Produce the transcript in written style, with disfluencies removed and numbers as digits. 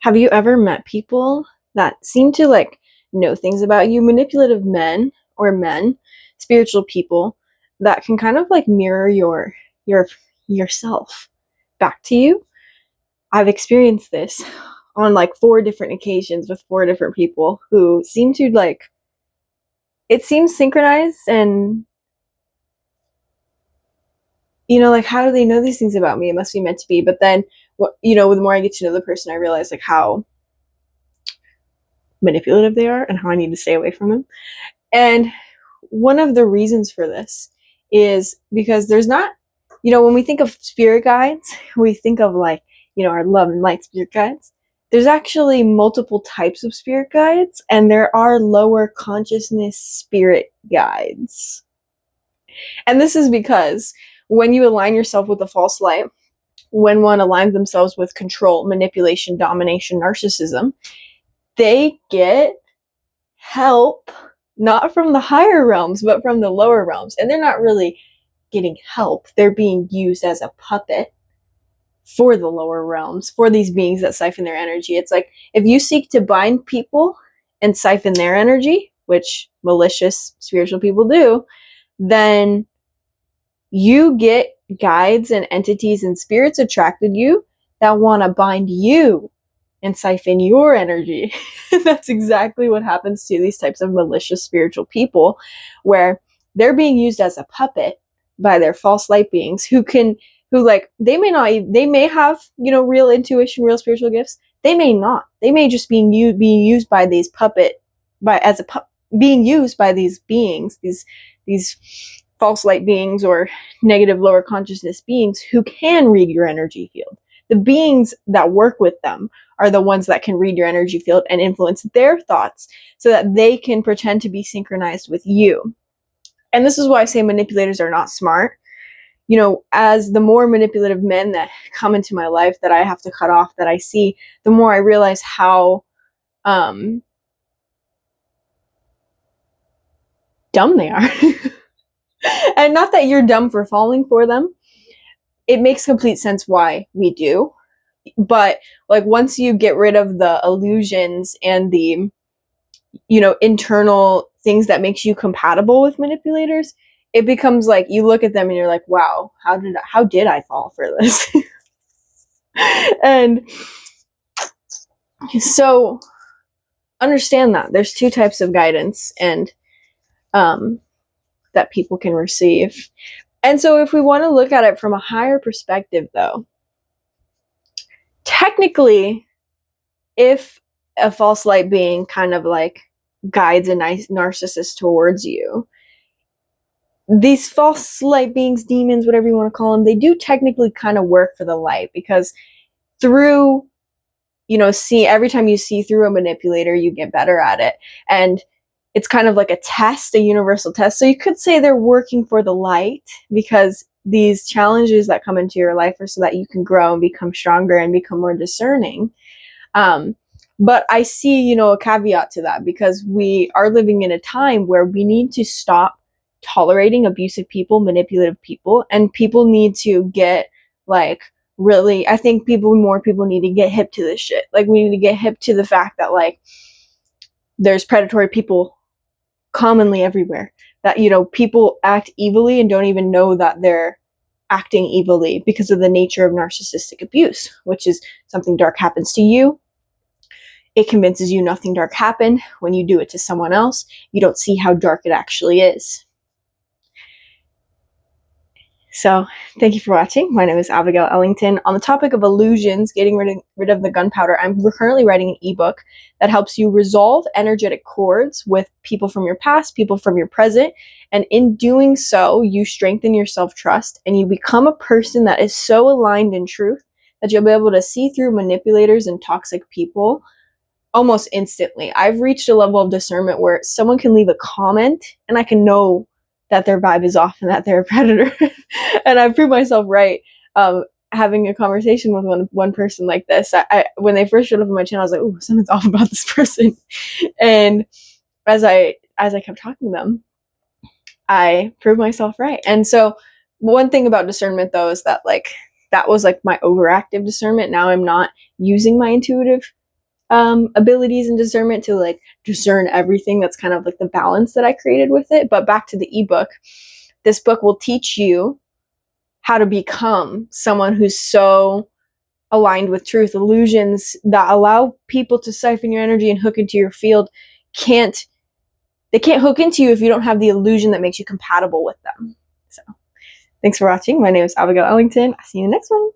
Have you ever met people that seem to like know things about you, manipulative men or men, spiritual people that can kind of like mirror your yourself back to you? I've experienced this on like 4 different occasions with 4 different people who seem to like it seems synchronized, and like, how do they know these things about me? It must be meant to be. But then the more I get to know the person, I realize like how manipulative they are and how I need to stay away from them. And one of the reasons for this is because there's not, when we think of spirit guides, we think of like, our love and light spirit guides. There's actually multiple types of spirit guides, and there are lower consciousness spirit guides. And this is because when you align yourself with the false light, when one aligns themselves with control, manipulation, domination, narcissism, they get help, not from the higher realms, but from the lower realms. And they're not really getting help. They're being used as a puppet for the lower realms, for these beings that siphon their energy. It's like, if you seek to bind people and siphon their energy, which malicious spiritual people do, then you get guides and entities and spirits attracted you that want to bind you and siphon your energy. That's exactly what happens to these types of malicious spiritual people, where they're being used as a puppet by their false light beings who they may have, real intuition, real spiritual gifts. They may not. They may just be being used by these being used by these beings, these false light beings or negative lower consciousness beings who can read your energy field. The beings that work with them are the ones that can read your energy field and influence their thoughts so that they can pretend to be synchronized with you. And this is why I say manipulators are not smart. As the more manipulative men that come into my life that I have to cut off, that I see, the more I realize how dumb they are. And not that you're dumb for falling for them. It makes complete sense why we do. But like, once you get rid of the illusions and the internal things that makes you compatible with manipulators, it becomes like you look at them and you're like, wow, how did I fall for this? And so understand that there's 2 types of guidance and that people can receive. And so if we want to look at it from a higher perspective, though, technically, if a false light being kind of like guides a nice narcissist towards you, these false light beings, demons, whatever you want to call them, they do technically kind of work for the light, because through, every time you see through a manipulator, you get better at it. And it's kind of like a test, a universal test. So you could say they're working for the light, because these challenges that come into your life are so that you can grow and become stronger and become more discerning. But I see, a caveat to that, because we are living in a time where we need to stop tolerating abusive people, manipulative people, and people need to get like, really, I think more people need to get hip to this shit. Like, we need to get hip to the fact that like there's predatory people commonly everywhere, that people act evilly and don't even know that they're acting evilly because of the nature of narcissistic abuse, which is something dark happens to you. It convinces you nothing dark happened. When you do it to someone else, you don't see how dark it actually is. So thank you for watching. My name is Abigail Ellington. On the topic of illusions, getting rid of the gunpowder, I'm currently writing an ebook that helps you resolve energetic cords with people from your past, people from your present. And in doing so, you strengthen your self-trust and you become a person that is so aligned in truth that you'll be able to see through manipulators and toxic people almost instantly. I've reached a level of discernment where someone can leave a comment and I can know that their vibe is off and that they're a predator. And I've proved myself right. Having a conversation with one person like this, I when they first showed up on my channel, I was like, "Oh, something's off about this person." And as I kept talking to them, I proved myself right. And so, one thing about discernment, though, is that like that was like my overactive discernment. Now I'm not using my intuitive abilities and discernment to like discern everything. That's kind of like the balance that I created with it. But back to the ebook, this book will teach you how to become someone who's so aligned with truth. Illusions that allow people to siphon your energy and hook into your field can't hook into you if you don't have the illusion that makes you compatible with them. So thanks for watching. My name is Abigail Ellington. I'll see you in the next one.